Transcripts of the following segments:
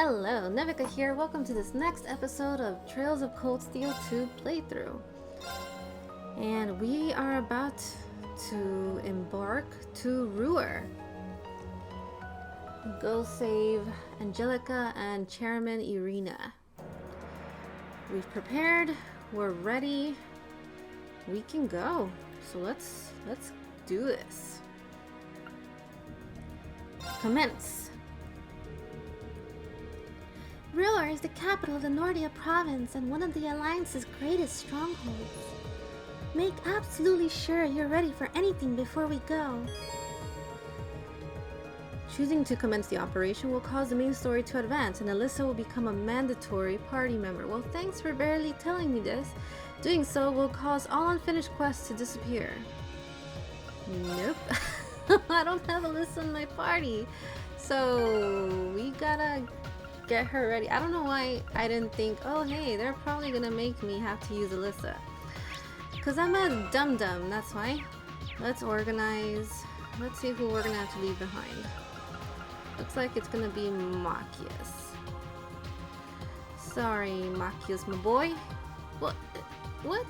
Hello, Nevyka here. Welcome to this next episode of Trails of Cold Steel 2 playthrough. And we are about to embark to Roer. Go save Angelica and Chairman Irina. We've prepared, we're ready, we can go. So let's do this. Commence. Roer is the capital of the Nordia province and one of the Alliance's greatest strongholds. Make absolutely sure you're ready for anything before we go. Choosing to commence the operation will cause the main story to advance, and Alyssa will become a mandatory party member. Well, thanks for barely telling me this. Doing so will cause all unfinished quests to disappear. Nope. I don't have Alyssa in my party. So we gotta get her ready. I don't know why I didn't think, oh hey, they're probably gonna make me have to use Alyssa. Because I'm a dum-dum, that's why. Let's organize. Let's see who we're gonna have to leave behind. Looks like it's gonna be Machias. Sorry, Machias, my boy. What? What?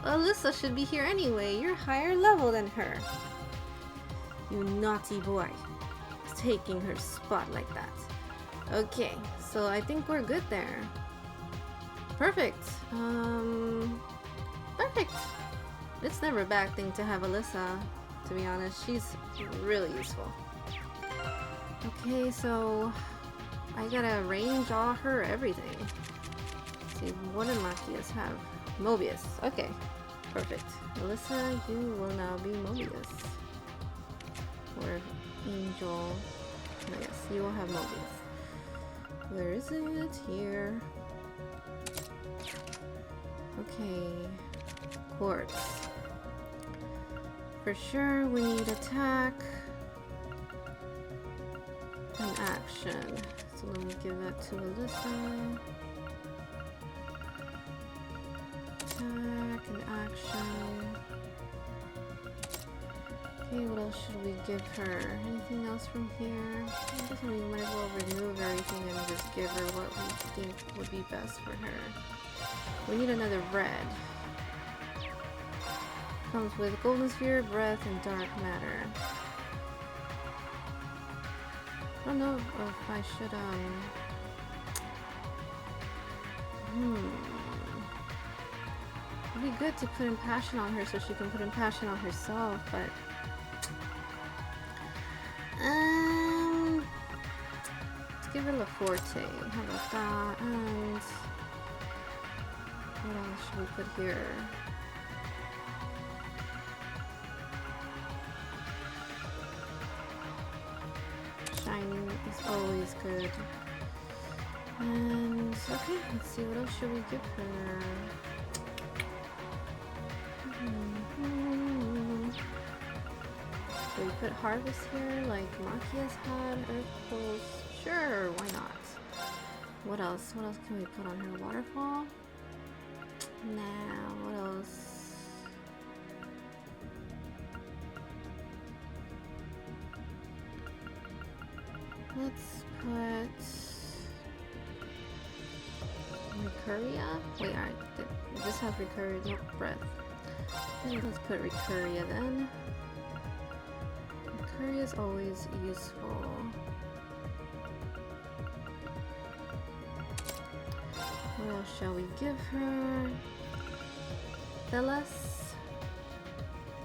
Alyssa should be here anyway. You're higher level than her. You naughty boy. Taking her spot like that. Okay, so I think we're good there. Perfect. Perfect. It's never a bad thing to have Alyssa, to be honest. She's really useful. Okay, so I gotta arrange all her everything. Let's see, what did Machias have? Mobius. Okay, perfect. Alyssa, you will now be Mobius. Or Angel. Oh, yes, you will have Mobius. Where is it? Here. Okay. Quartz. For sure, we need attack and action. So let me give that to Alyssa. Attack and action. Okay, what else should we give her? Anything else from here? I guess we might as well remove everything and just give her what we think would be best for her. We need another red. Comes with golden sphere, breath, and dark matter. I don't know if I should, It'd be good to put impassion on her so she can put impassion on herself, but let's give her La Forte. How about that? And what else should we put here? Shining is always good. And okay, let's see, what else should we give her? Should we put Harvest here like Machias had? Earth Pulse? Sure, why not? What else? What else can we put on her? Waterfall? Nah, what else? Let's put Recurria? Wait, this has Recurria, no, breath. Let's put Recurria then. Recurria is always useful. What else shall we give her? Thelas?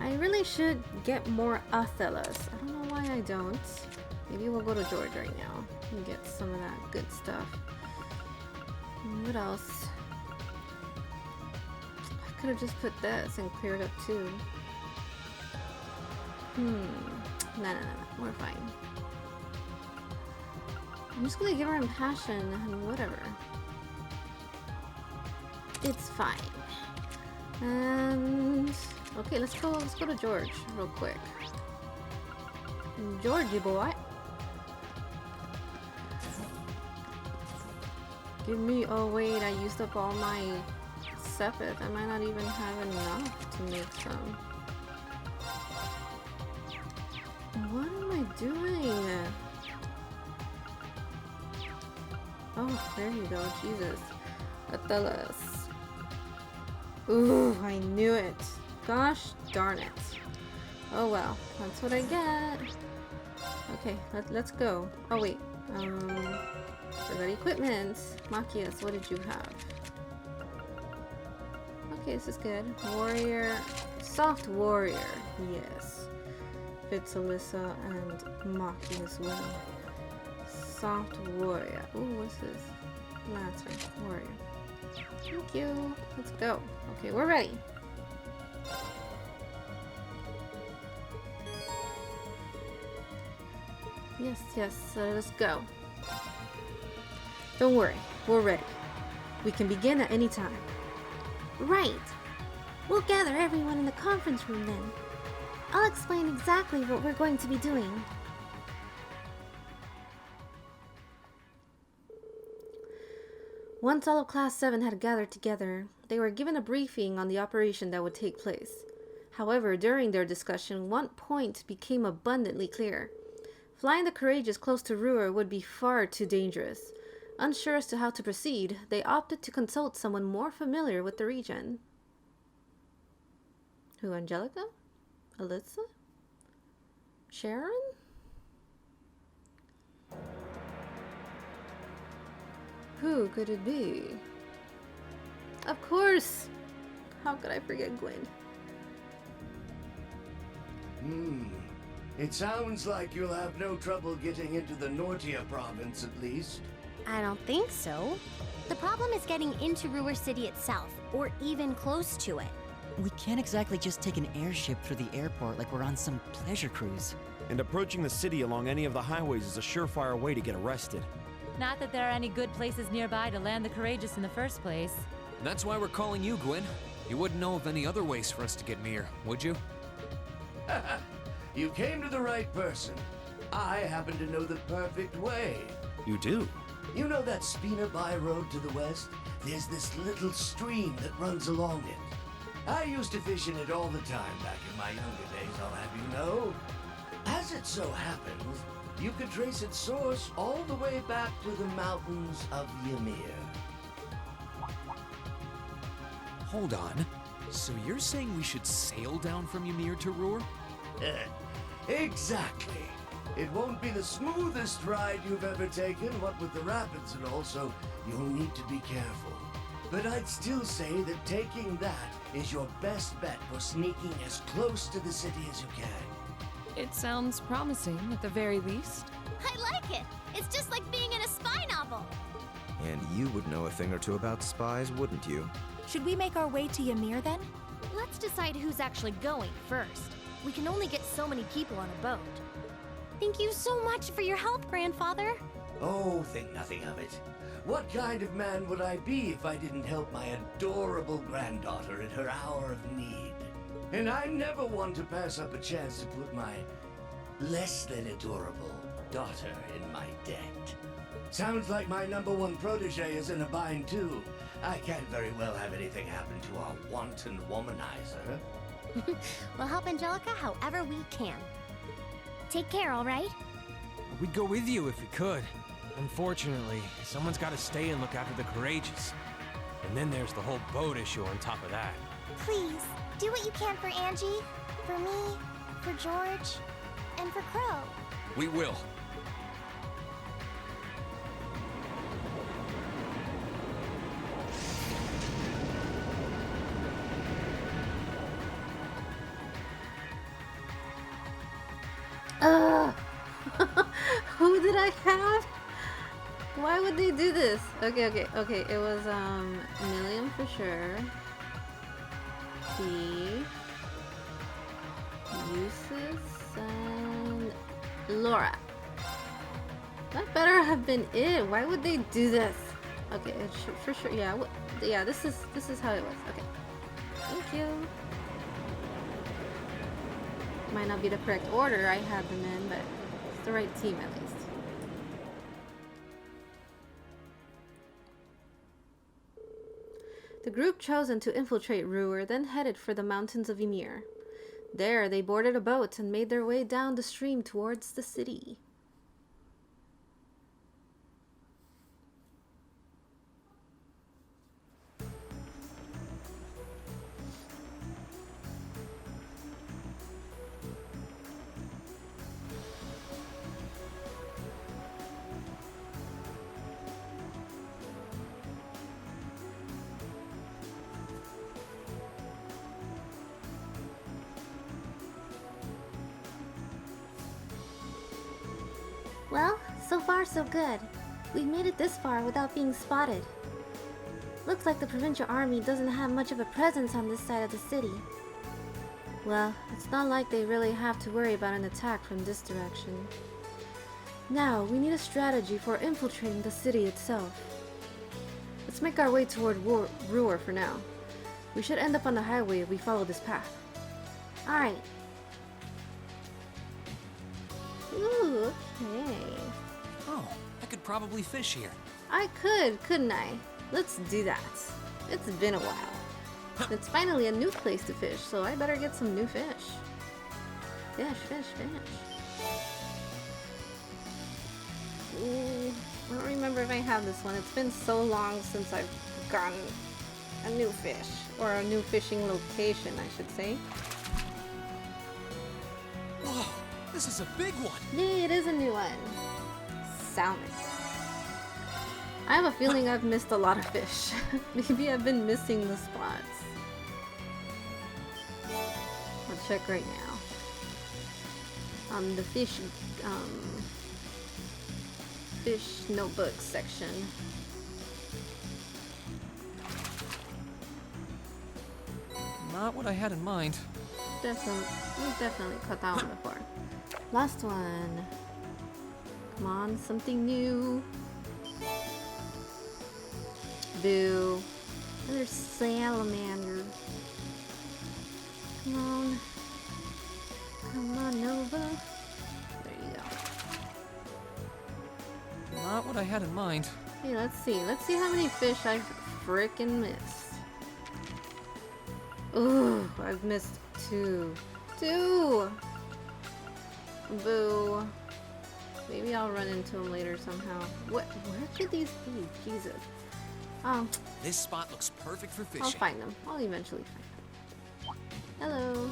I really should get more Athelas. I don't know why I don't. Maybe we'll go to George right now and get some of that good stuff. And what else? I could have just put this and cleared up too. No, we're fine. I'm just gonna give her impassion and whatever. It's fine. And okay, let's go to George real quick. Georgie boy. Give me, oh wait, I used up all my Sepith. I might not even have enough to make some. What am I doing? Oh, there you go. Jesus. Atlas. Ooh, I knew it. Gosh darn it. Oh well, that's what I get. Okay, let's go. Oh wait. Forgot equipment. Machias, what did you have? Okay, this is good. Warrior. Soft warrior. Yes. Fits Alyssa and Maki as well. Soft warrior. Ooh, what's this? Lancer. Warrior. Thank you. Let's go. Okay, we're ready. Yes, let's go. Don't worry, we're ready. We can begin at any time. Right. We'll gather everyone in the conference room then. I'll explain exactly what we're going to be doing. Once all of Class 7 had gathered together, they were given a briefing on the operation that would take place. However, during their discussion, one point became abundantly clear. Flying the Courageous close to Roer would be far too dangerous. Unsure as to how to proceed, they opted to consult someone more familiar with the region. Who, Angelica? Alyssa? Sharon? Who could it be? Of course! How could I forget Gwen? It sounds like you'll have no trouble getting into the Nortia province, at least. I don't think so. The problem is getting into Roer City itself, or even close to it. We can't exactly just take an airship through the airport like we're on some pleasure cruise. And approaching the city along any of the highways is a surefire way to get arrested. Not that there are any good places nearby to land the Courageous in the first place. That's why we're calling you, Gwen. You wouldn't know of any other ways for us to get near, would you? You came to the right person. I happen to know the perfect way. You do? You know that Spina Bay road to the west? There's this little stream that runs along it. I used to fish in it all the time back in my younger days, I'll have you know. As it so happens, you could trace its source all the way back to the mountains of Ymir. Hold on. So you're saying we should sail down from Ymir to Roer? Exactly. It won't be the smoothest ride you've ever taken, what with the rapids and all, so you'll need to be careful. But I'd still say that taking that is your best bet for sneaking as close to the city as you can. It sounds promising, at the very least. I like it! It's just like being in a spy novel! And you would know a thing or two about spies, wouldn't you? Should we make our way to Ymir then? Let's decide who's actually going first. We can only get so many people on a boat. Thank you so much for your help, Grandfather. Oh, think nothing of it. What kind of man would I be if I didn't help my adorable granddaughter in her hour of need? And I never want to pass up a chance to put my less than adorable daughter in my debt. Sounds like my #1 protege is in a bind too. I can't very well have anything happen to our wanton womanizer. We'll help Angelica however we can. Take care, all right? We'd go with you if we could. Unfortunately, someone's got to stay and look after the Courageous. And then there's the whole boat issue on top of that. Please, do what you can for Angie, for me, for George, and for Crow. We will. Who did I have? Why would they do this? Okay. It was Milliam for sure. P. Eustace and Laura. That better have been it. Why would they do this? Okay, for sure. Yeah. This is how it was. Okay. Thank you. Might not be the correct order I had them in, but it's the right team at least. The group chosen to infiltrate Roer then headed for the mountains of Ymir. There, they boarded a boat and made their way down the stream towards the city. So far, so good. We've made it this far without being spotted. Looks like the provincial army doesn't have much of a presence on this side of the city. Well, it's not like they really have to worry about an attack from this direction. Now, we need a strategy for infiltrating the city itself. Let's make our way toward Roer for now. We should end up on the highway if we follow this path. Alright. Ooh, okay. Oh, I could probably fish here. I could, couldn't I? Let's do that. It's been a while. It's finally a new place to fish, so I better get some new fish. Fish, fish, fish. Ooh, I don't remember if I have this one. It's been so long since I've gotten a new fish. Or a new fishing location, I should say. Whoa, this is a big one. Yay, it is a new one. Salmon. I have a feeling I've missed a lot of fish. Maybe I've been missing the spots. I'll check right now. The fish notebook section. Not what I had in mind. We've definitely cut that one before. Last one. Come on, something new. Boo. Another salamander. Come on. Come on, Nova. There you go. Not what I had in mind. Hey, let's see. Let's see how many fish I've frickin' missed. Ooh, I've missed two. Two! Boo. Maybe I'll run into them later somehow. Where could these be? Jesus. This spot looks perfect for fishing. I'll find them. I'll eventually find them. Hello.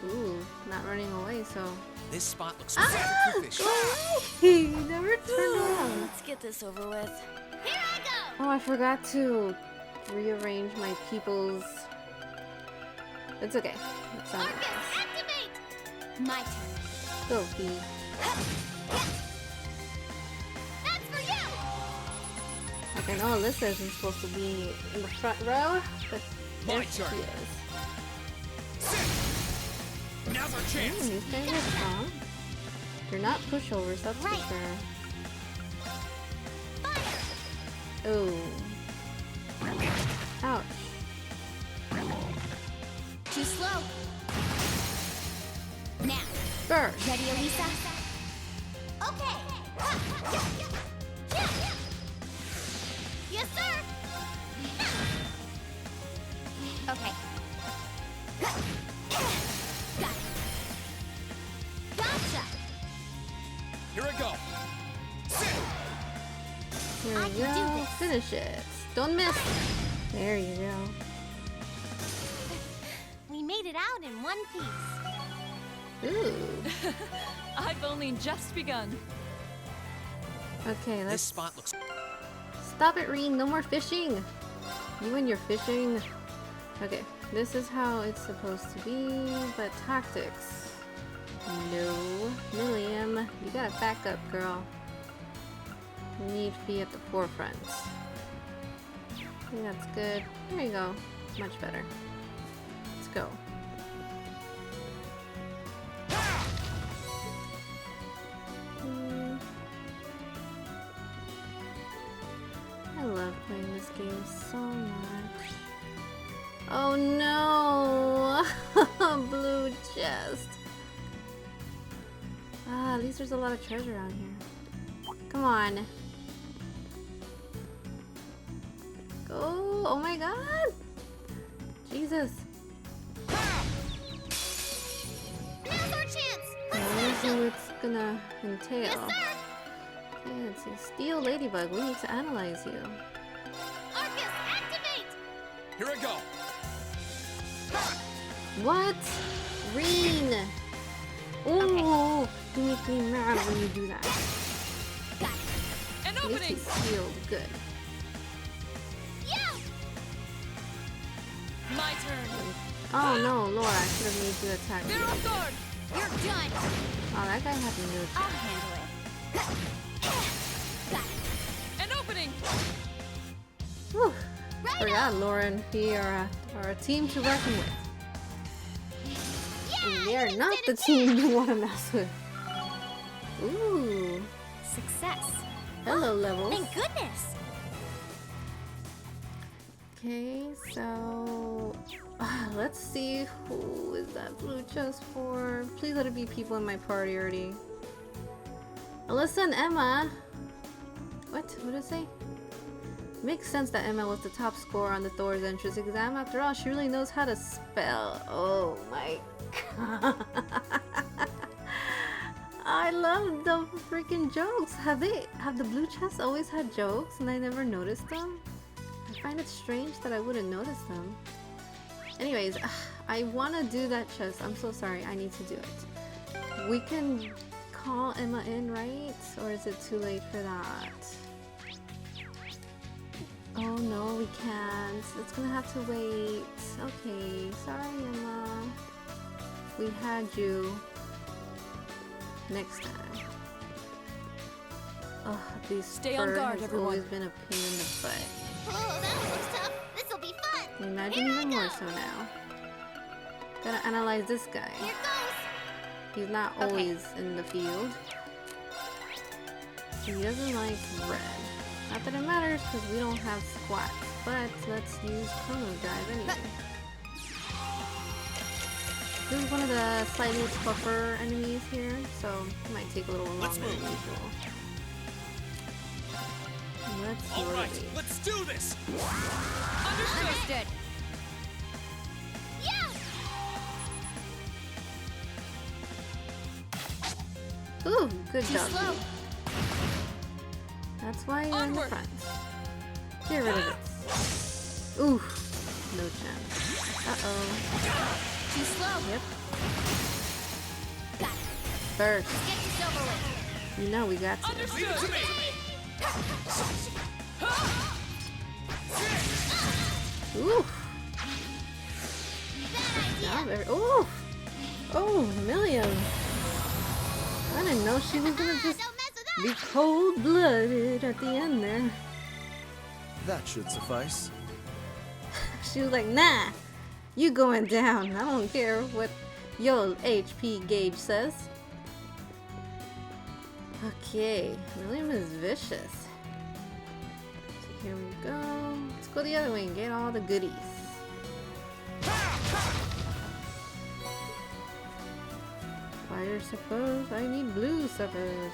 Ooh, not running away, so... This spot looks perfect for fishing. He never turned around. Let's get this over with. Here I go! Oh, I forgot to rearrange my people's... It's okay. It's not activate! My turn. Go, Fee. That's for you! Like, I know Alyssa isn't supposed to be in the front row, but there she turn. is. Now's our chance. These guys are strong. They're not pushovers, that's Right. for sure. Fire! Oh. Ouch. Too slow. Now. First. Ready, Elisa? Okay. Yes, sir. Okay. Got it. Gotcha. Here I go. Here I we can do go. this. Finish it. Don't miss. There you go. We made it out in one piece. Ooh. I've only just begun. Okay, This let's spot looks... stop it, Reen. No more fishing. You and your fishing. Okay, this is how it's supposed to be, but tactics. No. Milliam, you gotta back up, girl. You need to be at the forefront. I think that's good. There you go. Much better. Let's go. I love playing this game so much. Oh no! Blue chest. Ah, at least there's a lot of treasure out here. Come on. Go! Oh my god! Jesus. Now's our chance. Let's see what it's gonna entail. Yes, sir. Okay, let's see. Steel Ladybug, we need to analyze you. Arcus, activate. Here I go. What? Reen! Ooh! You make me mad when you do that. Got it. An At least opening! he's sealed good. Yeah. My turn. Oh no, Laura, I should have made you attack They're me. off guard. You're done. Oh, that guy had no I'll attack. handle it. Whew. Forgot Laura and he are a team to reckon with. And they are not the team you want to mess with. Ooh. Success. Hello, levels. Thank goodness. Okay, so let's see who is that blue chest for. Please let it be people in my party already. Alyssa and Emma. What did it say? Makes sense that Emma was the top scorer on the Thor's entrance exam. After all, she really knows how to spell. Oh my god. I love the freaking jokes. Have the blue chests always had jokes and I never noticed them? I find it strange that I wouldn't notice them. Anyways, I want to do that chest. I'm so sorry. I need to do it. We can call Emma in, right? Or is it too late for that? Oh no, we can't. It's gonna have to wait. Okay, sorry Emma. We had you. Next time. Oh, these Stay on guard, everyone. Always been a pain in the butt. Oh, that looks tough. This'll be fun. Imagine even more so now. Gotta analyze this guy. Here goes. He's not always in the field. He doesn't like red. Not that it matters because we don't have squats, but let's use Chrono Dive anyway. This is one of the slightly tougher enemies here, so it might take a little longer than usual. Let's All right, let's do this. Understood. Yeah. Ooh, good Too job. slow. That's why you're in the Onward. front. Get rid of it. Ooh, no chance. Uh-oh. Too slow. Yep. Got it. First. Get this over with. You know we got to. Leave it to me. Ooh. Bad idea. Ooh. Oh, Million. I didn't know she was gonna just Don't mess with be cold-blooded at the end there. That should suffice. She was like, nah, you going down. I don't care what your HP gauge says. Okay, William is vicious. So here we go. Let's go the other way and get all the goodies. Fire suppose. I need blue suppers.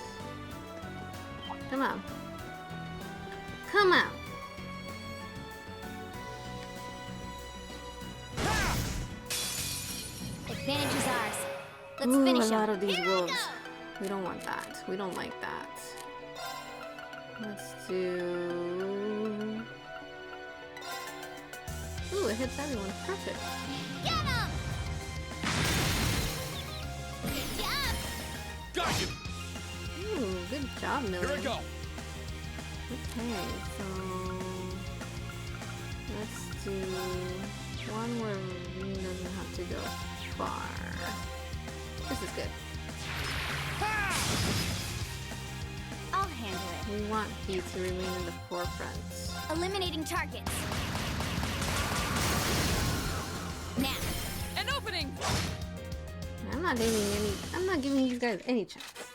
Come on. Come on. Advantage is ours. Let's Ooh, finish a lot him. of these wolves. We don't want that. We don't like that. Let's do... Ooh, it hits everyone. Perfect. Get him. Good job. Got you. Ooh, good job, Million. Here I go. Okay, so... Let's do one where Reen doesn't have to go far. This is good. I'll handle it. We want he to remain in the forefront. Eliminating targets. Now. An opening! I'm not giving these guys any chance.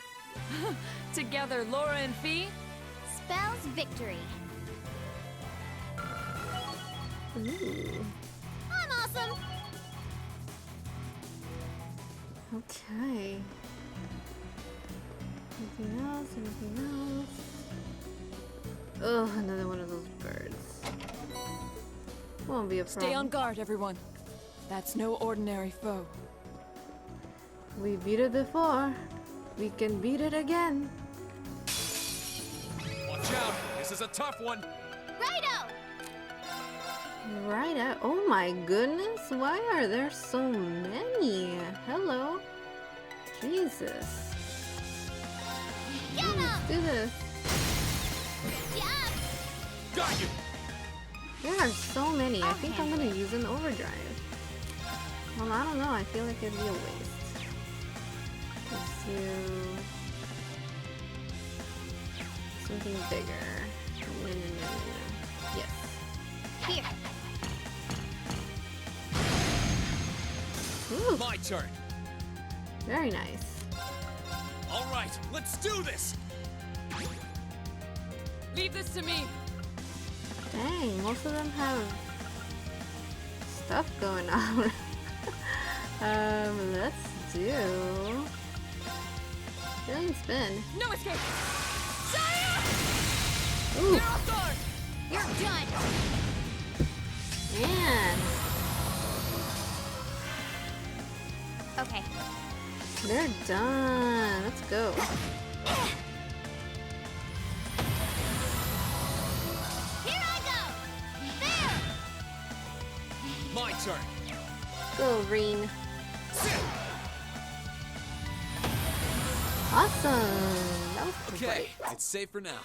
Together, Laura and Fee. Spells victory. Ooh. I'm awesome. Okay. Anything else? Anything else? Oh, another one of those birds. Won't be a problem. Stay on guard, everyone. That's no ordinary foe. We beat it before. We can beat it again. Watch out. This is a tough one. Righto. Right out. Oh my goodness. Why are there so many? Hello. Jesus. Get Let's him. do this. Good job. Got you. There are so many. I think I'm gonna use an overdrive. Well, I don't know. I feel like it'd be a waste. Let's do something bigger. No, no, no, turn. Very nice. All right, let's do this. Leave this to me. Dang, most of them have stuff going on. Let's do Billion spin. No escape. Ooh, You're off guard. You're done. man, Okay. they're done. Let's go. Here I go. There. My turn. Go, Reen. Awesome. That was Okay, great. it's safe for now.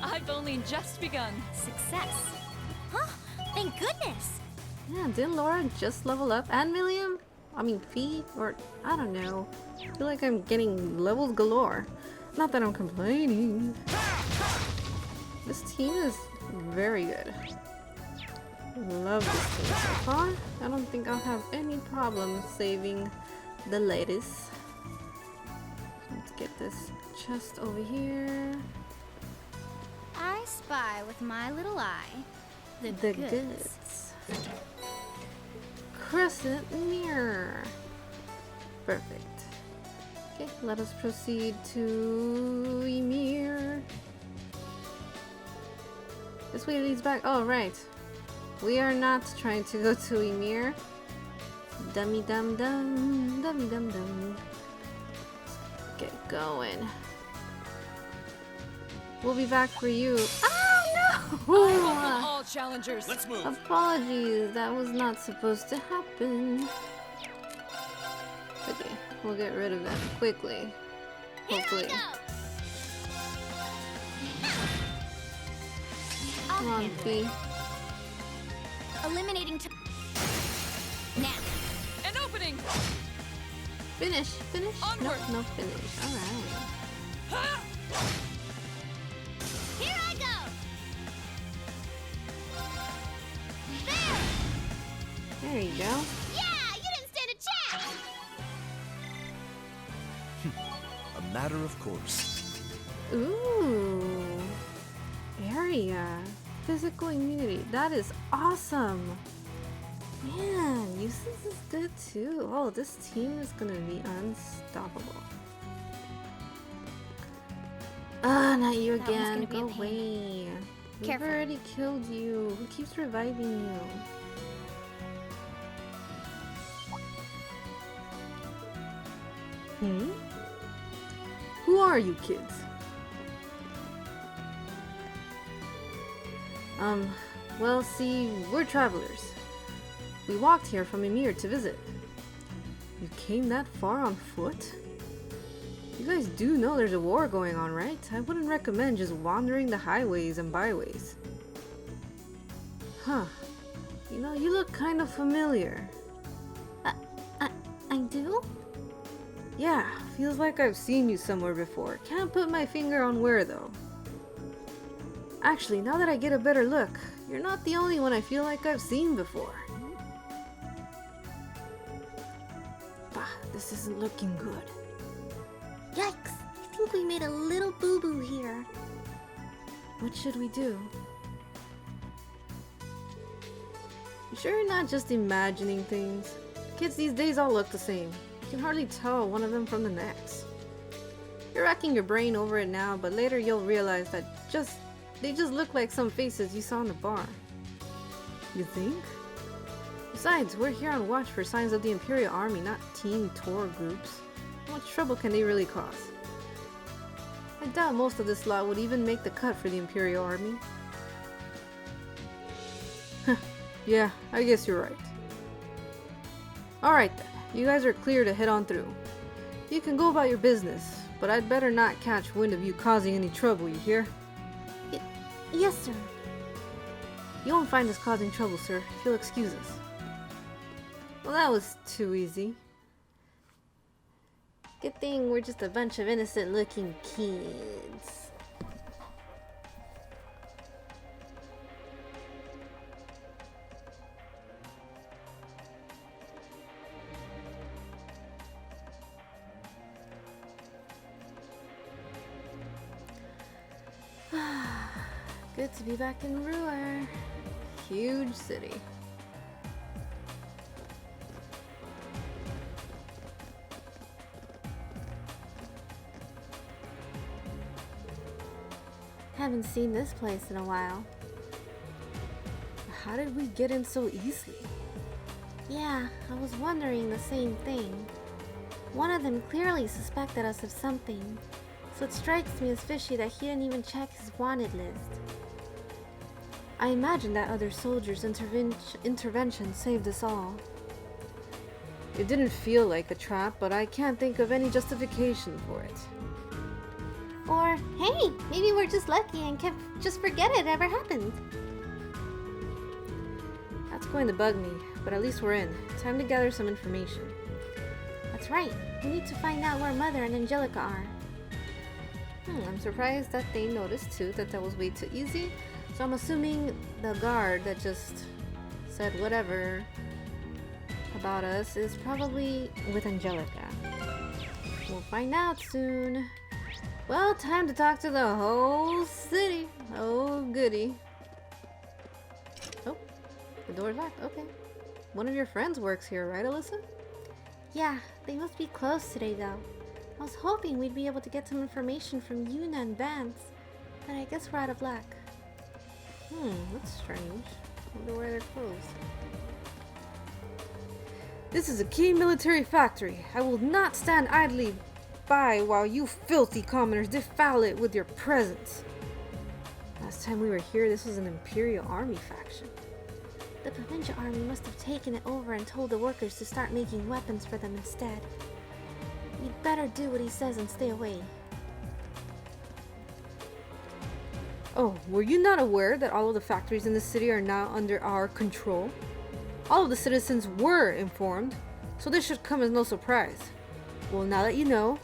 I've only just begun. Success. Huh? Thank goodness. Yeah, didn't Laura just level up? And William? I mean, Fee? Or, I don't know. I feel like I'm getting levels galore. Not that I'm complaining. This team is very good. Love this team so far. I don't think I'll have any problem saving the ladies. Let's get this chest over here. I spy with my little eye the goods. Crescent mirror. Perfect. Okay, let us proceed to Ymir. This way leads back. Oh, right. We are not trying to go to Ymir. Dummy dum dum. Dummy dum dum. Let's get going. We'll be back for you. Oh no! All challengers. Let's move. Apologies, that was not supposed to happen. Okay, we'll get rid of that quickly. Hopefully. Come on, Fee. Eliminating now. An opening. Finish, finish. Onward. No finish. Alright. Here I go. There. There you go. Yeah, you didn't stand a chance. A matter of course. Ooh. Area. Physical immunity. That is awesome. Man, Useless is good too. Oh, this team is gonna be unstoppable. Ah, not you That one's again. gonna be a Go pain. away. We've Careful. already killed you. Who keeps reviving you? Who are you kids? Well, see, we're travelers. We walked here from Ymir to visit. You came that far on foot? You guys do know there's a war going on, right? I wouldn't recommend just wandering the highways and byways. Huh. You know, you look kind of familiar. I do? Yeah, feels like I've seen you somewhere before. Can't put my finger on where, though. Actually, now that I get a better look, you're not the only one I feel like I've seen before. Bah, this isn't looking good. Yikes! I think we made a little boo-boo here. What should we do? You sure you're not just imagining things? Kids these days all look the same. You can hardly tell one of them from the next. You're racking your brain over it now, but later you'll realize that they just look like some faces you saw in the bar. You think? Besides, we're here on watch for signs of the Imperial Army, not teen tour groups. How much trouble can they really cause? I doubt most of this lot would even make the cut for the Imperial Army. Yeah, I guess you're right. Alright then, you guys are clear to head on through. You can go about your business, but I'd better not catch wind of you causing any trouble, you hear? Yes, sir. You won't find us causing trouble, sir, if you'll excuse us. Well, that was too easy. Good thing we're just a bunch of innocent-looking kids. Good to be back in Roer. Huge city. Haven't seen this place in a while. How did we get in so easily? Yeah, I was wondering the same thing. One of them clearly suspected us of something, so it strikes me as fishy that he didn't even check his wanted list. I imagine that other soldiers' intervention saved us all. It didn't feel like a trap, but I can't think of any justification for it. Or, hey, maybe we're just lucky and can just forget it ever happened. That's going to bug me, but at least we're in. Time to gather some information. That's right. We need to find out where Mother and Angelica are. I'm surprised that they noticed too that was way too easy. So I'm assuming the guard that just said whatever about us is probably with Angelica. We'll find out soon. Well, time to talk to the whole city. Oh, goody. Oh, the door's locked. Okay. One of your friends works here, right, Alyssa? Yeah, they must be closed today, though. I was hoping we'd be able to get some information from Yuna and Vance, but I guess we're out of luck. That's strange. Wonder why they're closed. This is a key military factory. I will not stand idly by while you filthy commoners defile it with your presence. Last time we were here, this was an Imperial Army faction. The provincial army must have taken it over and told the workers to start making weapons for them instead. We'd better do what he says and stay away. Oh, were you not aware that all of the factories in the city are now under our control? All of the citizens were informed, so this should come as no surprise. Well, now that you know,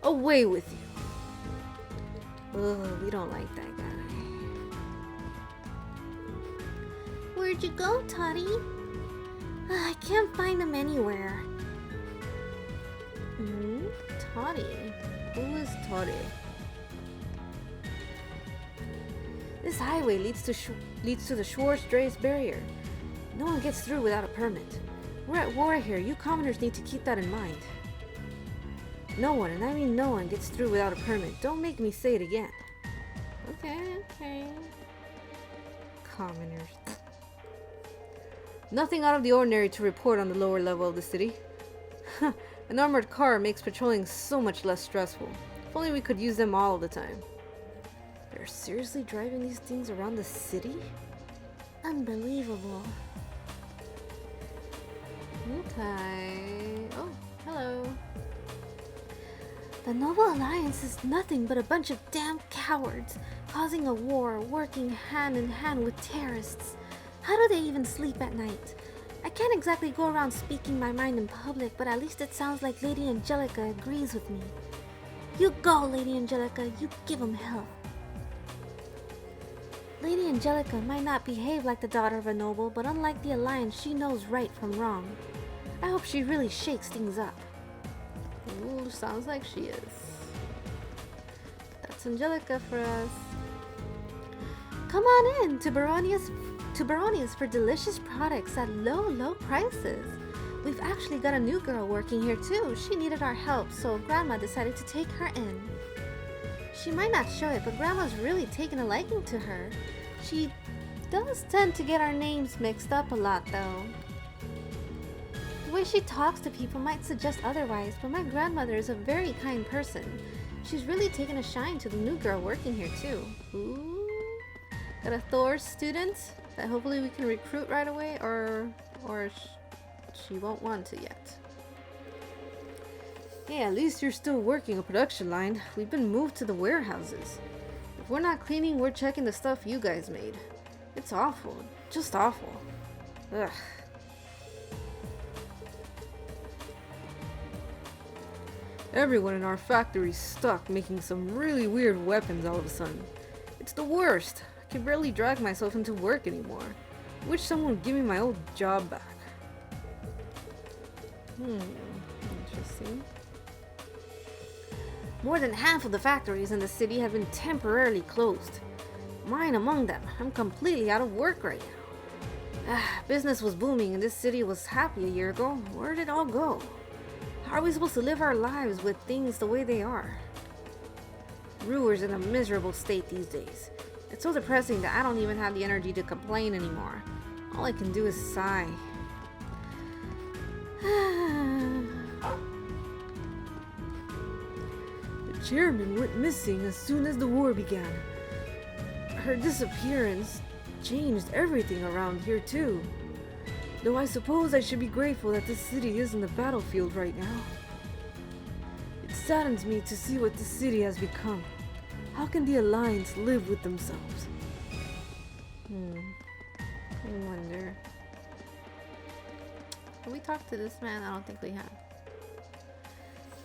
away with you. Ugh, we don't like that guy. Where'd you go, Toddy? I can't find him anywhere. Toddy? Who is Toddy? This highway leads to the Schwarzstrasse barrier. No one gets through without a permit. We're at war here. You commoners need to keep that in mind. No one, and I mean no one, gets through without a permit. Don't make me say it again. Okay. Commoners. Nothing out of the ordinary to report on the lower level of the city. An armored car makes patrolling so much less stressful. If only we could use them all the time. They're seriously driving these things around the city? Unbelievable. Okay. Oh, hello. The Noble Alliance is nothing but a bunch of damn cowards, causing a war, working hand in hand with terrorists. How do they even sleep at night? I can't exactly go around speaking my mind in public, but at least it sounds like Lady Angelica agrees with me. You go, Lady Angelica, you give 'em hell. Lady Angelica might not behave like the daughter of a noble, but unlike the Alliance, she knows right from wrong. I hope she really shakes things up. Ooh, sounds like she is. That's Angelica for us. Come on in to Baronia's for delicious products at low prices. We've actually got a new girl working here too. She needed our help, so Grandma decided to take her in. She might not show it, but Grandma's really taken a liking to her. She does tend to get our names mixed up a lot, though. The way she talks to people might suggest otherwise, but my grandmother is a very kind person. She's really taken a shine to the new girl working here, too. Ooh. Got a Thor student that hopefully we can recruit right away, or she won't want to yet. Hey, at least you're still working a production line. We've been moved to the warehouses. If we're not cleaning, we're checking the stuff you guys made. It's awful. Just awful. Ugh. Everyone in our factory's stuck making some really weird weapons all of a sudden. It's the worst. I can barely drag myself into work anymore. I wish someone would give me my old job back. Interesting. More than half of the factories in the city have been temporarily closed. Mine among them. I'm completely out of work right now. Business was booming and this city was happy a year ago. Where did it all go? How are we supposed to live our lives with things the way they are? Roer's in a miserable state these days. It's so depressing that I don't even have the energy to complain anymore. All I can do is sigh. The chairman went missing as soon as the war began. Her disappearance changed everything around here too. Though I suppose I should be grateful that this city isn't a battlefield right now. It saddens me to see what this city has become. How can the Alliance live with themselves? I wonder. Can we talk to this man? I don't think we have.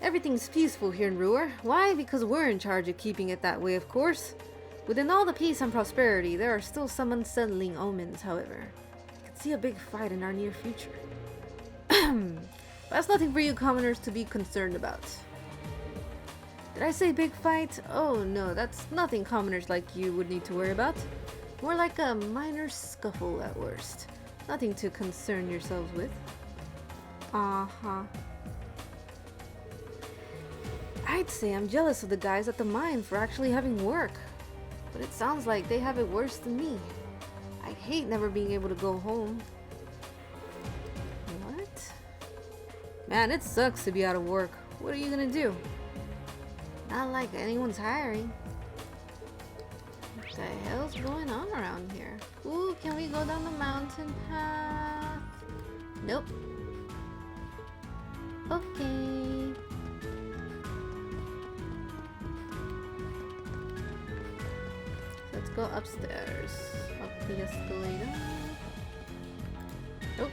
Everything's peaceful here in Roer. Why? Because we're in charge of keeping it that way, of course. Within all the peace and prosperity, there are still some unsettling omens, however. I can see a big fight in our near future. That's nothing for you commoners to be concerned about. Did I say big fight? Oh no, that's nothing commoners like you would need to worry about. More like a minor scuffle at worst. Nothing to concern yourselves with. Uh-huh. I'd say I'm jealous of the guys at the mine for actually having work. But it sounds like they have it worse than me. I'd hate never being able to go home. What? Man, it sucks to be out of work. What are you gonna do? Not like anyone's hiring. What the hell's going on around here? Ooh, can we go down the mountain path? Nope. Okay. Let's go upstairs. Up the escalator. Nope.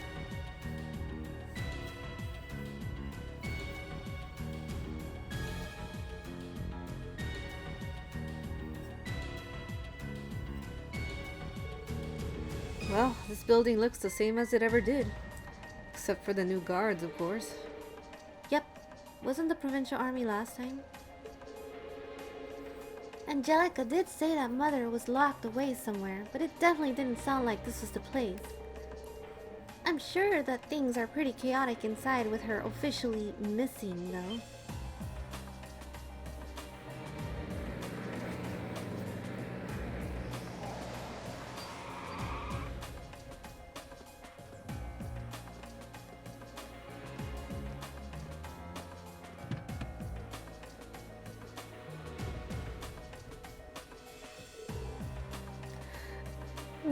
Well, this building looks the same as it ever did. Except for the new guards, of course. Yep. Wasn't the provincial army last time? Angelica did say that Mother was locked away somewhere, but it definitely didn't sound like this was the place. I'm sure that things are pretty chaotic inside with her officially missing, though.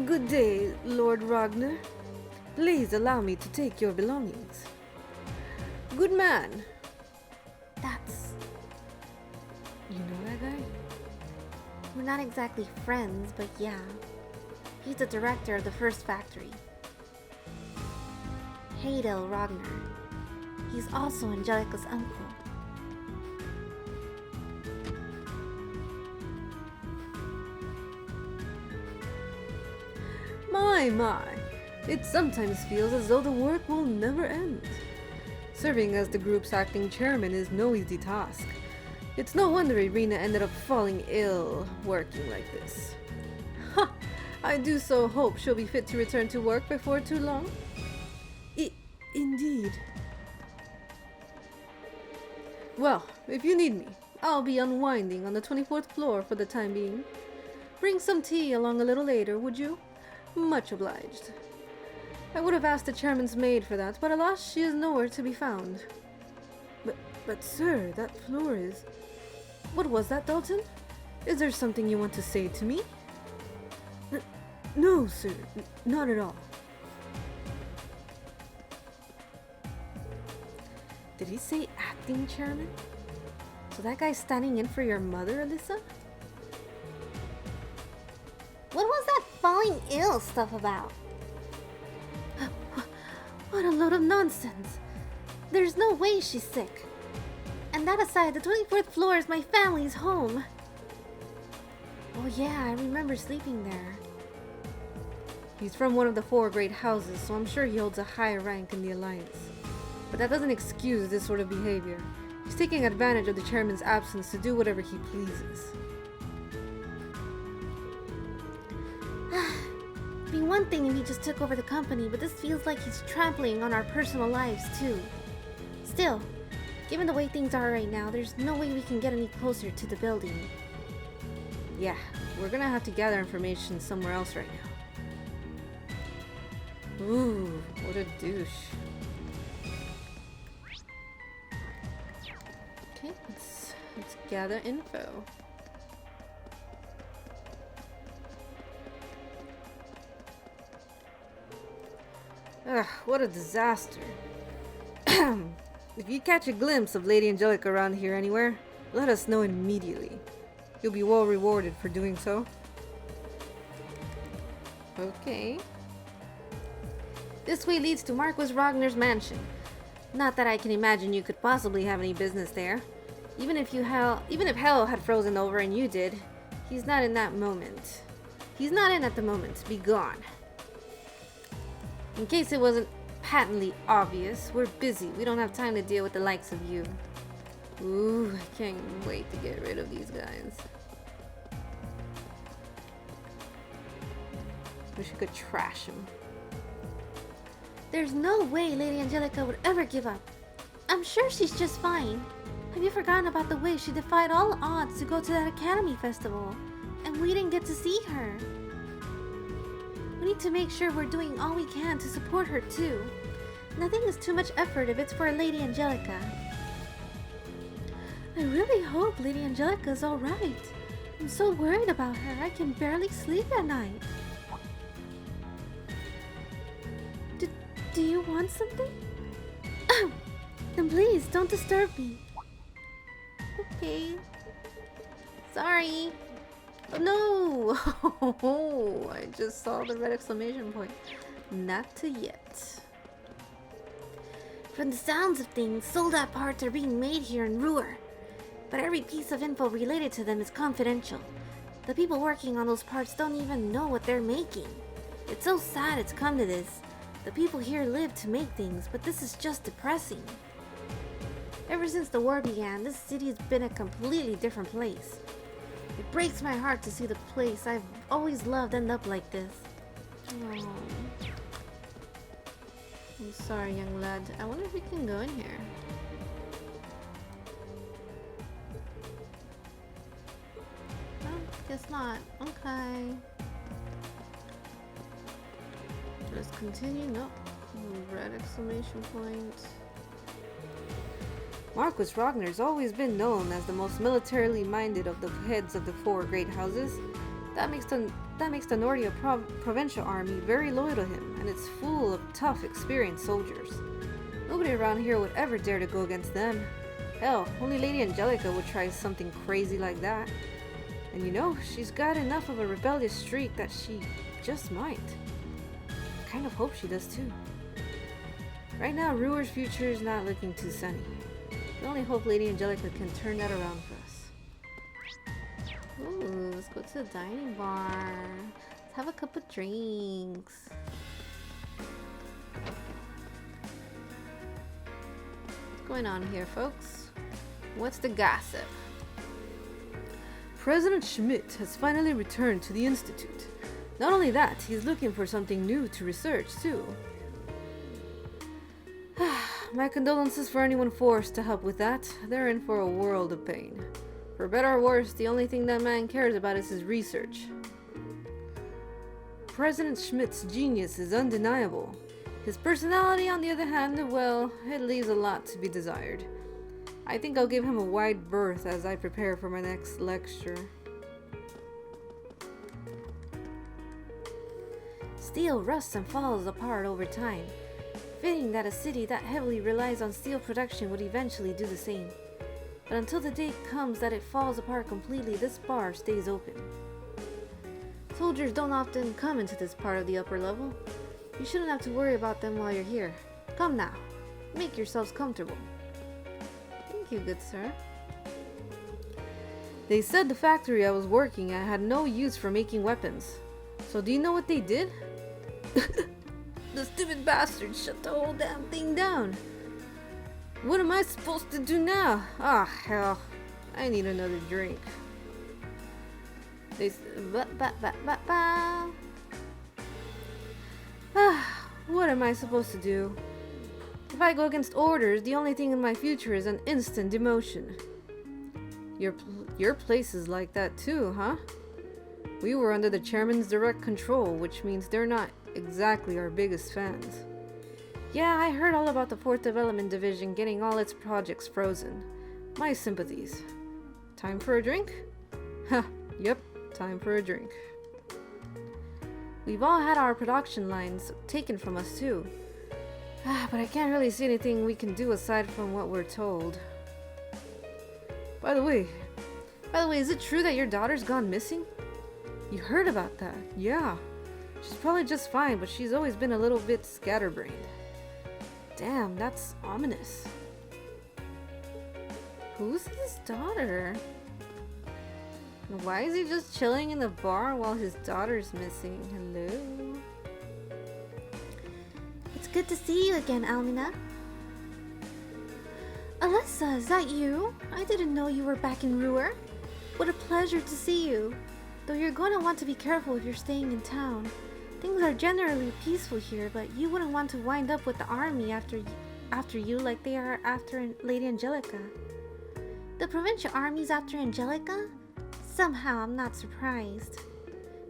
Good day, Lord Rogner. Please allow me to take your belongings. Good man. That's... You know that guy? We're not exactly friends, but yeah. He's the director of the first factory. Heidel Rogner. He's also Angelica's uncle. My. It sometimes feels as though the work will never end. Serving as the group's acting chairman is no easy task. It's no wonder Irina ended up falling ill working like this. Ha! I do so hope she'll be fit to return to work before too long. Indeed. Well, if you need me, I'll be unwinding on the 24th floor for the time being. Bring some tea along a little later, would you? Much obliged. I would have asked the chairman's maid for that, but alas, she is nowhere to be found. But sir, that floor is... What was that, Dalton? Is there something you want to say to me? No, sir, not at all. Did he say acting chairman? So that guy's standing in for your mother, Alyssa? What was that falling ill stuff about? What a load of nonsense. There's no way she's sick. And that aside, the 24th floor is my family's home. Oh yeah, I remember sleeping there. He's from one of the 4 great houses, so I'm sure he holds a high rank in the Alliance. But that doesn't excuse this sort of behavior. He's taking advantage of the chairman's absence to do whatever he pleases. It'd be one thing if he just took over the company, but this feels like he's trampling on our personal lives too. Still, given the way things are right now, there's no way we can get any closer to the building. Yeah, we're gonna have to gather information somewhere else right now. Ooh, what a douche. Okay, let's gather info. Ugh, what a disaster. If you catch a glimpse of Lady Angelica around here anywhere, let us know immediately. You'll be well rewarded for doing so. Okay. This way leads to Marquis Rogner's mansion. Not that I can imagine you could possibly have any business there. Even if hell had frozen over and you did, he's not in that moment. He's not in at the moment. Be gone. In case it wasn't patently obvious, we're busy. We don't have time to deal with the likes of you. Ooh, I can't wait to get rid of these guys. Wish we could trash them. There's no way Lady Angelica would ever give up. I'm sure she's just fine. Have you forgotten about the way she defied all odds to go to that Academy Festival? And we didn't get to see her. We need to make sure we're doing all we can to support her too. Nothing is too much effort if it's for Lady Angelica. I really hope Lady Angelica's alright. I'm so worried about her, I can barely sleep at night. Do you want something? Then please, don't disturb me. Okay. Sorry. Oh no! Oh, I just saw the red exclamation point. Not to yet. From the sounds of things, sold-out parts are being made here in Roer. But every piece of info related to them is confidential. The people working on those parts don't even know what they're making. It's so sad it's come to this. The people here live to make things, but this is just depressing. Ever since the war began, this city has been a completely different place. It breaks my heart to see the place I've always loved end up like this. Oh. I'm sorry, young lad. I wonder if we can go in here. Oh, guess not. Okay. Let's continue. Nope. Red exclamation point. Marquis Rogner's always been known as the most militarily minded of the heads of the four great houses. That makes the Nordia provincial army very loyal to him, and it's full of tough, experienced soldiers. Nobody around here would ever dare to go against them. Hell, only Lady Angelica would try something crazy like that. And you know, she's got enough of a rebellious streak that she just might. I kind of hope she does too. Right now, Roer's future is not looking too sunny. We only hope Lady Angelica can turn that around for us. Ooh, let's go to the dining bar. Let's have a couple drinks. What's going on here, folks? What's the gossip? President Schmidt has finally returned to the Institute. Not only that, he's looking for something new to research, too. My condolences for anyone forced to help with that. They're in for a world of pain. For better or worse, the only thing that man cares about is his research. President Schmidt's genius is undeniable. His personality, on the other hand, well, it leaves a lot to be desired. I think I'll give him a wide berth as I prepare for my next lecture. Steel rusts and falls apart over time. Fitting that a city that heavily relies on steel production would eventually do the same. But until the day comes that it falls apart completely, this bar stays open. Soldiers don't often come into this part of the upper level. You shouldn't have to worry about them while you're here. Come now, make yourselves comfortable. Thank you, good sir. They said the factory I was working at had no use for making weapons. So do you know what they did? The stupid bastards shut the whole damn thing down. What am I supposed to do now? Ah, hell. I need another drink. What am I supposed to do? If I go against orders, the only thing in my future is an instant demotion. Your place is like that too, huh? We were under the chairman's direct control, which means they're not exactly our biggest fans. Yeah, I heard all about the 4th Development Division getting all its projects frozen. My sympathies. Time for a drink? Huh, yep, time for a drink. We've all had our production lines taken from us too. But I can't really see anything we can do aside from what we're told. By the way, is it true that your daughter's gone missing? You heard about that? Yeah. She's probably just fine, but she's always been a little bit scatterbrained. Damn, that's ominous. Who's his daughter? And why is he just chilling in the bar while his daughter's missing? Hello? It's good to see you again, Almina. Alyssa, is that you? I didn't know you were back in Roer. What a pleasure to see you. Though you're going to want to be careful if you're staying in town. Things are generally peaceful here, but you wouldn't want to wind up with the army after you like they are after Lady Angelica. The provincial army's after Angelica? Somehow I'm not surprised.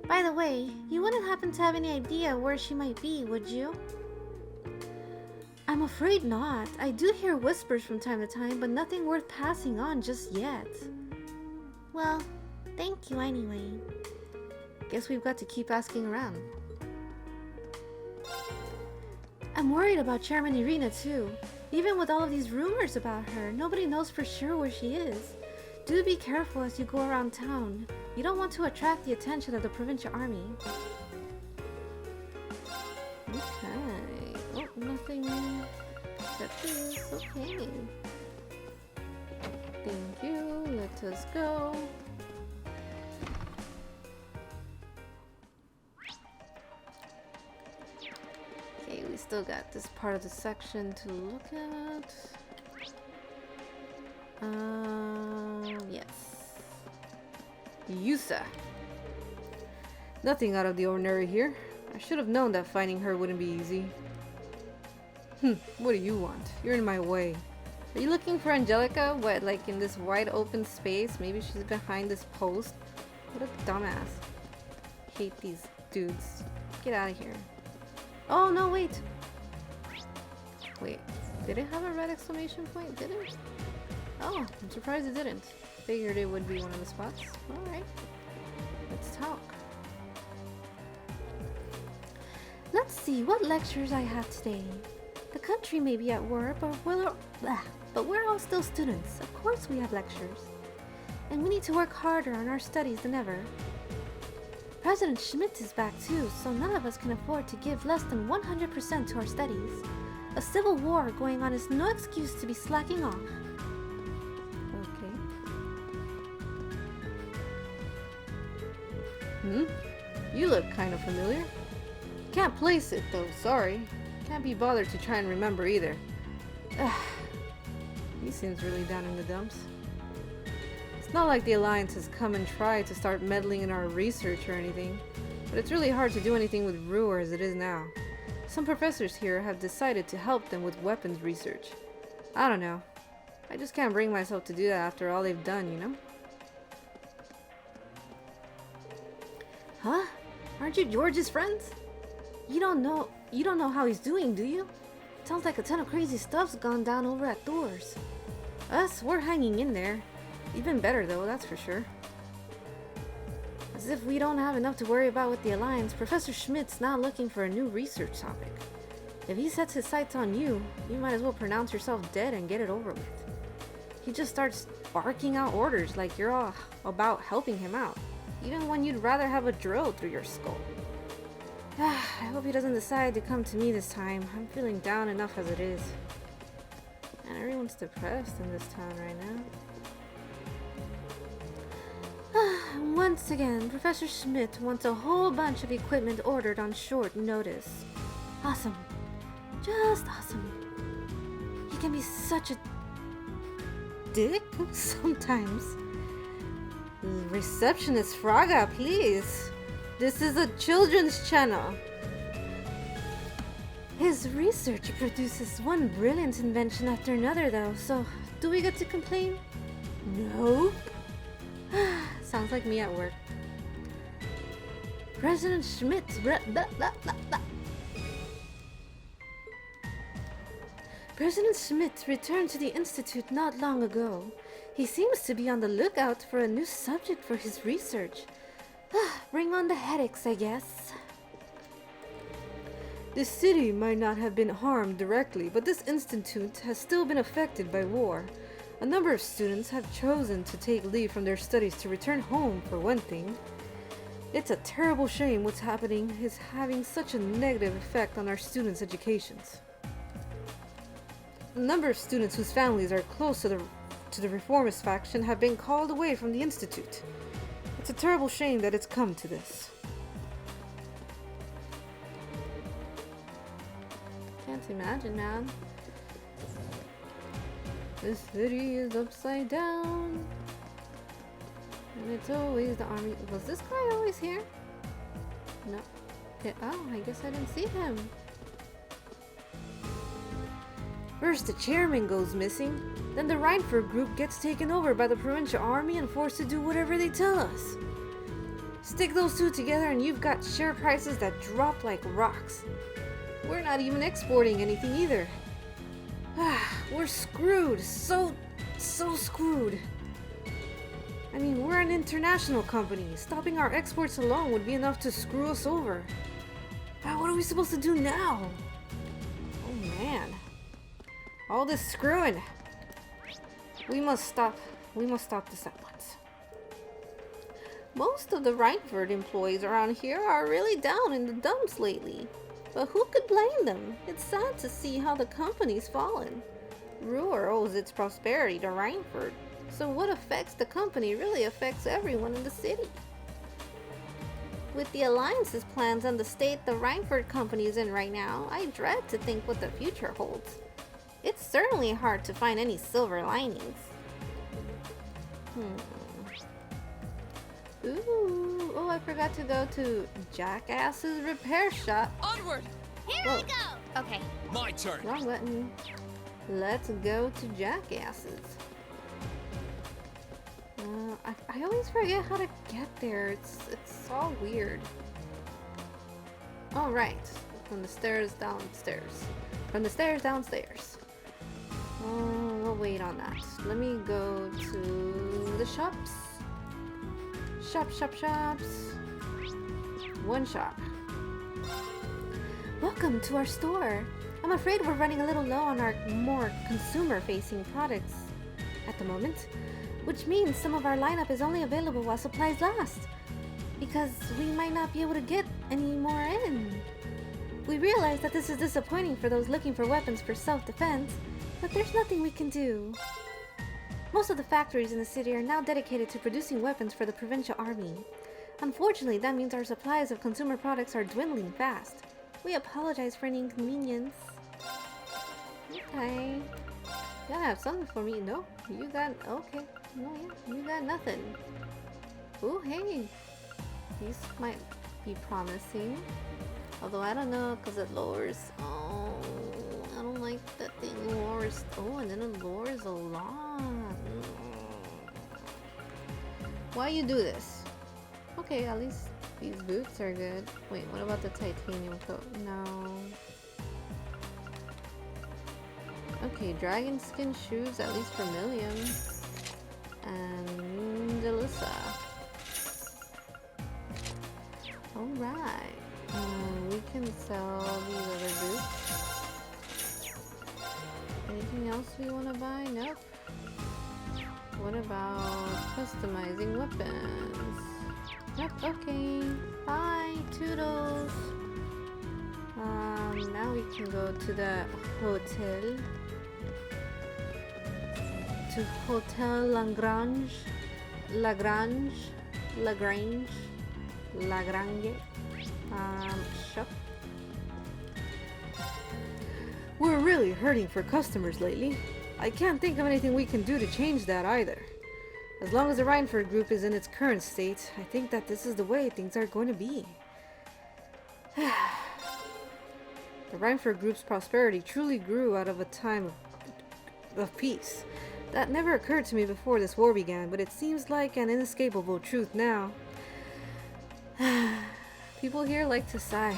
By the way, you wouldn't happen to have any idea where she might be, would you? I'm afraid not. I do hear whispers from time to time, but nothing worth passing on just yet. Well, thank you anyway. Guess we've got to keep asking around. I'm worried about Chairman Irina too. Even with all of these rumors about her, nobody knows for sure where she is. Do be careful as you go around town. You don't want to attract the attention of the provincial army. Okay. Oh, nothing except this. Okay. Thank you. Let us go. Okay, we still got this part of the section to look at. Yes. Yusa. Nothing out of the ordinary here. I should have known that finding her wouldn't be easy. What do you want? You're in my way. Are you looking for Angelica? What, like in this wide open space? Maybe she's behind this post? What a dumbass. Hate these dudes. Get out of here. Oh, no, wait. Wait, did it have a red exclamation point? Did it? Oh, I'm surprised it didn't. Figured it would be one of the spots. Alright. Let's talk. Let's see what lectures I have today. The country may be at war, but we're all still students. Of course we have lectures. And we need to work harder on our studies than ever. President Schmidt is back too, so none of us can afford to give less than 100% to our studies. A civil war going on is no excuse to be slacking off. Okay. You look kind of familiar. Can't place it though, sorry. Can't be bothered to try and remember either. He seems really down in the dumps. It's not like the Alliance has come and tried to start meddling in our research or anything, but it's really hard to do anything with Roer as it is now. Some professors here have decided to help them with weapons research. I don't know. I just can't bring myself to do that after all they've done, you know? Huh? Aren't you George's friends? You don't know how he's doing, do you? Sounds like a ton of crazy stuff's gone down over at Thor's. Us, we're hanging in there. Even better though, that's for sure. As if we don't have enough to worry about with the Alliance, Professor Schmidt's now looking for a new research topic. If he sets his sights on you, you might as well pronounce yourself dead and get it over with. He just starts barking out orders like you're all about helping him out, even when you'd rather have a drill through your skull. I hope he doesn't decide to come to me this time. I'm feeling down enough as it is. And everyone's depressed in this town right now. Once again, Professor Schmidt wants a whole bunch of equipment ordered on short notice. Awesome. Just awesome. He can be such a dick sometimes. Receptionist Fraga, please. This is a children's channel. His research produces one brilliant invention after another, though, so do we get to complain? Nope. Sounds like me at work. President Schmidt. President Schmidt returned to the Institute not long ago. He seems to be on the lookout for a new subject for his research. Bring on the headaches, I guess. This city might not have been harmed directly, but this institute has still been affected by war. A number of students have chosen to take leave from their studies to return home, for one thing. It's a terrible shame what's happening is having such a negative effect on our students' educations. A number of students whose families are close to the reformist faction have been called away from the institute. It's a terrible shame that it's come to this. Can't imagine, man. This city is upside down. And it's always the army. Was this guy always here? No. Oh, I guess I didn't see him. First the chairman goes missing, then the Reinford group gets taken over by the provincial army and forced to do whatever they tell us. Stick those two together and you've got share prices that drop like rocks. We're not even exporting anything either. We're screwed. So screwed. I mean, we're an international company. Stopping our exports alone would be enough to screw us over. What are we supposed to do now? Oh man. All this screwing. We must stop this at once. Most of the Reinford employees around here are really down in the dumps lately. But who could blame them? It's sad to see how the company's fallen. Roer owes its prosperity to Reinford. So what affects the company really affects everyone in the city. With the alliance's plans and the state the Reinford company is in right now, I dread to think what the future holds. It's certainly hard to find any silver linings. Ooh, oh, I forgot to go to Jackass's repair shop. Onward! Here we go! Okay. My turn. Wrong button. Let's go to Jackass's. I always forget how to get there. It's all weird. All right, from the stairs downstairs. From the stairs downstairs. Oh, we'll wait on that. Let me go to the shops. Shops. One shop. Welcome to our store. I'm afraid we're running a little low on our more consumer-facing products at the moment, which means some of our lineup is only available while supplies last, because we might not be able to get any more in. We realize that this is disappointing for those looking for weapons for self-defense, but there's nothing we can do. Most of the factories in the city are now dedicated to producing weapons for the provincial army. Unfortunately, that means our supplies of consumer products are dwindling fast. We apologize for any inconvenience. Okay. You gotta have something for me. No, you got... Okay. No, yeah, you got nothing. Ooh, hey. These might be promising. Although I don't know, because it lowers... Oh, I don't like that thing lowers... Oh, and then it lowers a lot. Why you do this? Okay, at least these boots are good. Wait, what about the titanium coat? No. Okay, dragon skin shoes, at least for Milliam. And Alyssa. Alright. We can sell these other boots. Anything else we want to buy? Nope. What about customizing weapons? Yep, okay. Bye, toodles. Now we can go to the hotel. To Hotel Lagrange. Shop. We're really hurting for customers lately. I can't think of anything we can do to change that either. As long as the Reinford group is in its current state, I think that this is the way things are going to be. The Reinford Group's prosperity truly grew out of a time of peace. That never occurred to me before this war began, but it seems like an inescapable truth now. People here like to sigh.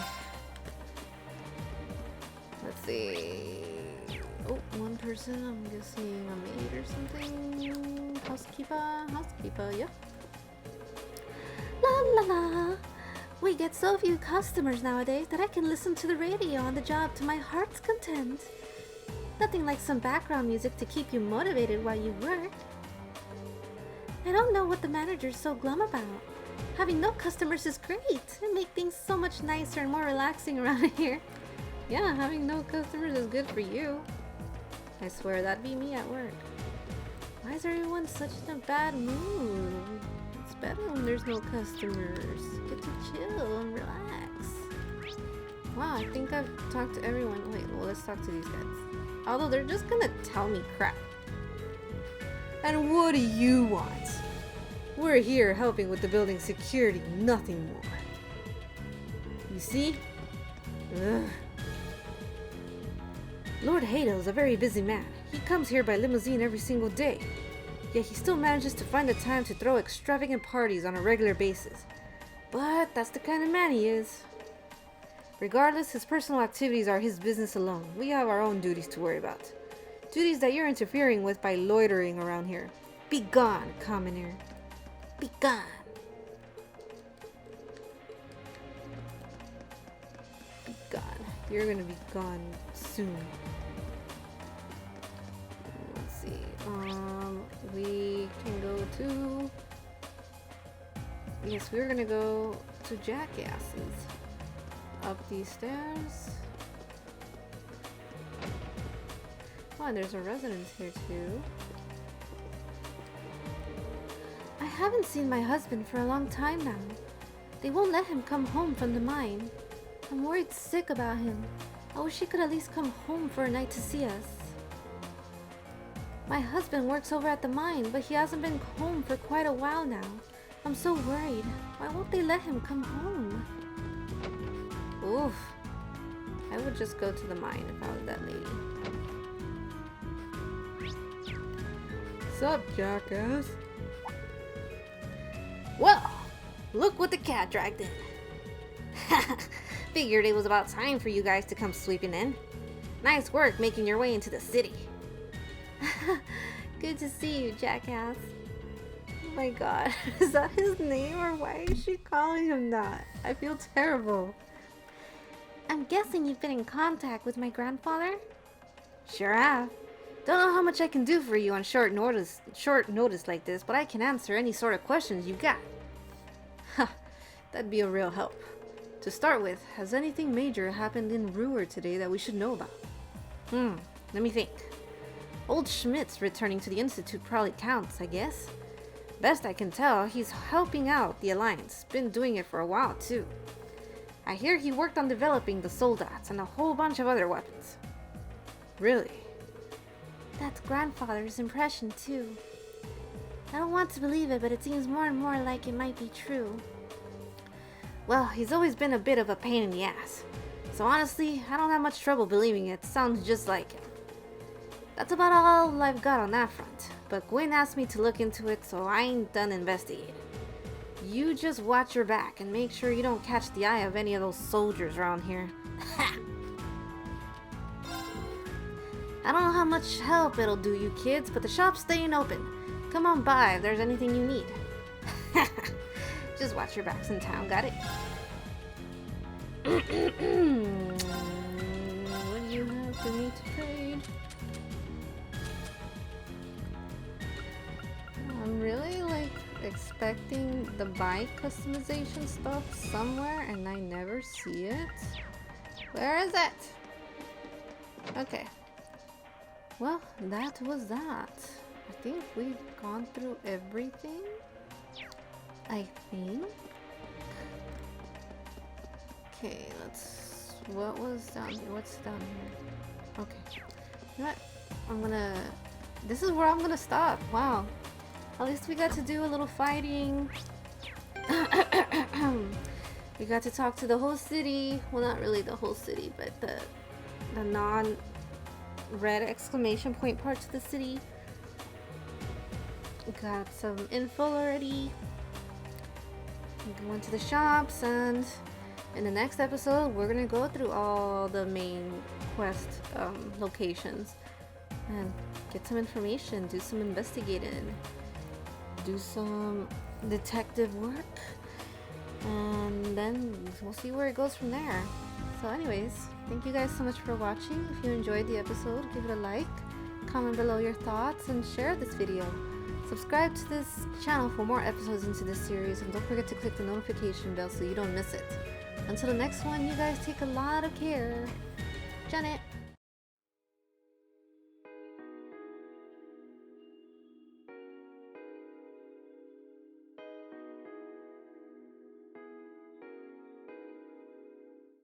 Let's see. Oh, one person, I'm guessing a maid or something. Housekeeper, yep. La la la. We get so few customers nowadays that I can listen to the radio on the job to my heart's content. Nothing like some background music to keep you motivated while you work. I don't know what the manager's so glum about. Having no customers is great. It makes things so much nicer and more relaxing around here. Yeah, having no customers is good for you. I swear that'd be me at work. Why is everyone such in a bad mood? It's better when there's no customers. Get to chill and relax. Wow, I think I've talked to everyone. Wait, well, let's talk to these guys. Although they're just gonna tell me crap. And what do you want? We're here helping with the building's security, nothing more. You see? Ugh. Lord Heidel is a very busy man. He comes here by limousine every single day. Yet he still manages to find the time to throw extravagant parties on a regular basis. But that's the kind of man he is. Regardless, his personal activities are his business alone. We have our own duties to worry about. Duties that you're interfering with by loitering around here. Be gone, commoner. Be gone. Be gone. You're gonna be gone soon. Let's see. We can go to... Yes, we're gonna go to Jackass's. Up these stairs. Oh, and there's a residence here too. I haven't seen my husband for a long time now. They won't let him come home from the mine. I'm worried sick about him. I wish he could at least come home for a night to see us. My husband works over at the mine, but he hasn't been home for quite a while now. I'm so worried. Why won't they let him come home? Oof. I would just go to the mine if I was that lady. Sup, jackass? Well, look what the cat dragged in. Figured it was about time for you guys to come sweeping in. Nice work making your way into the city. Good to see you, jackass. Oh my god, is that his name or why is she calling him that? I feel terrible. I'm guessing you've been in contact with my grandfather? Sure have. Don't know how much I can do for you on short notice like this, but I can answer any sort of questions you got. Ha, that'd be a real help. To start with, has anything major happened in Roer today that we should know about? Let me think. Old Schmidt's returning to the Institute probably counts, I guess. Best I can tell, he's helping out the Alliance. Been doing it for a while, too. I hear he worked on developing the soldats and a whole bunch of other weapons. Really? That's grandfather's impression, too. I don't want to believe it, but it seems more and more like it might be true. Well, he's always been a bit of a pain in the ass. So honestly, I don't have much trouble believing it. Sounds just like him. That's about all I've got on that front. But Gwen asked me to look into it, so I ain't done investigating. You just watch your back and make sure you don't catch the eye of any of those soldiers around here. I don't know how much help it'll do you kids, but the shop's staying open. Come on by if there's anything you need. Just watch your backs in town, got it? What do you have for me to trade? I'm really like expecting the bike customization stuff somewhere and I never see it. Where is it? Okay. Well, that was that. I think we've gone through everything. I think. Okay, let's... What was down here? What's down here? Okay. You know what? I'm gonna... This is where I'm gonna stop. Wow. At least we got to do a little fighting. We got to talk to the whole city. Well, not really the whole city, but the non-red exclamation point parts of the city. Got some info already. Went to the shops, and in the next episode we're gonna go through all the main quest locations and get some information, do some investigating, do some detective work, and then we'll see where it goes from there. So anyways, thank you guys so much for watching. If you enjoyed the episode, give it a like, comment below your thoughts, and share this video. Subscribe to this channel for more episodes into this series, and don't forget to click the notification bell so you don't miss it. Until the next one, you guys take a lot of care. Janet!